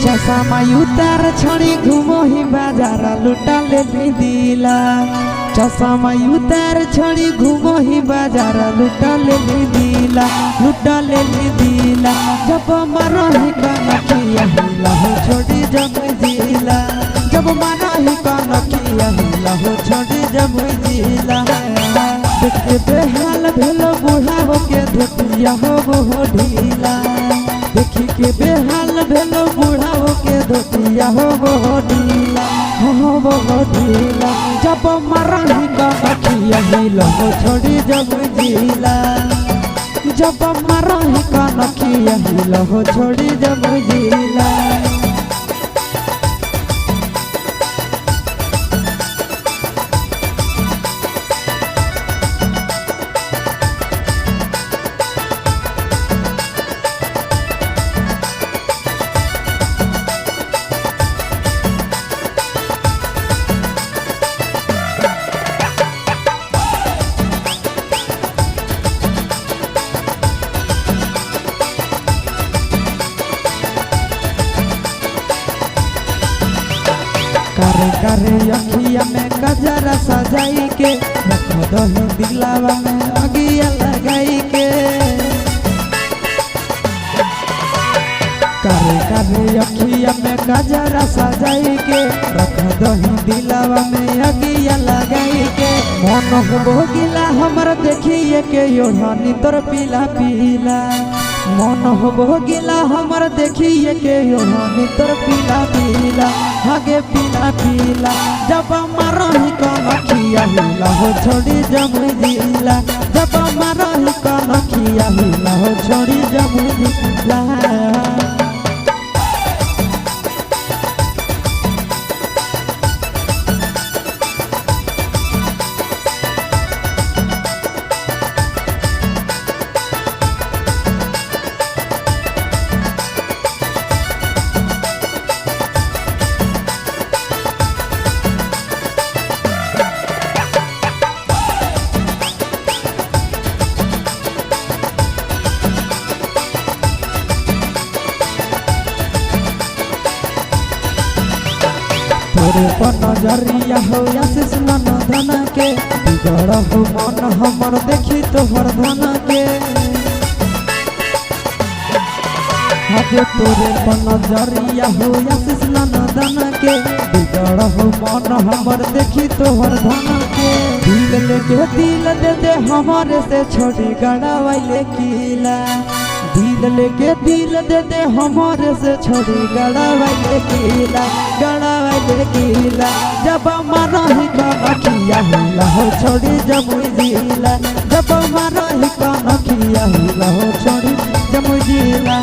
चश्मा उतार छड़ी घूमो ही बाजार लुटा ले दिला। चश्मा उतार छड़ी घूमो ही बाजार लुटा ले दिला, लुटा ले दिला। जब मारो ही कनखिया हिला हो छोड़ी जब जिला, जब मारो ही कनखिया हिला हो छोड़ी जब जिला। देखे बेहाल भेलो बुढ़ाओ के धोतिया हो वो ढीला, देखी के बेहाल भेलो बुढ़ाओ के धोतिया हो वो ढीला, हो वो ढीला। जब मरही कनखिया हिला हो छोड़ी जब जिला, जब मरही कनखिया हिला हो छोड़ी जब जिला। करे करे अखिया में गजरा सजाई के, रख दही दिलावा में अगिया लगाई के। करे करे अखिया में गजरा सजाई के, रख दही दिलावा में अगिया लगाई के। मन हो गिला हमर देखिए के ओढ़नी तोर पीला पीला, मन हो गिला हमर देखिए के ओढ़नी तोर पीला पीला, आगे पीला पीला। जब मारही कनखिया हिला हो छोड़ी जब जिला, जब मारही कनखिया हिला हो छोड़ी जब जिला। तोरे पर नजरिया हो आशीष मन धन के, बिगड़ हो मन हमर देखी तोहर धन के। आगे तोरे पर नजरिया हो आशीष मन धन के, बिगड़ हो मन हमर देखी तोहर धन के। दिल लेके दिल दे दे हमारे से छोड़ी गड़ावैले किला, दिल लेके दिल दे दे हमारे से छोड़ी गड़ावैले किला, गड़ावैले किला। जब मारही कनखिया हिला हो छोड़ी जब जिला, जब मारही कनखिया हिला हो छोड़ी जब जिला।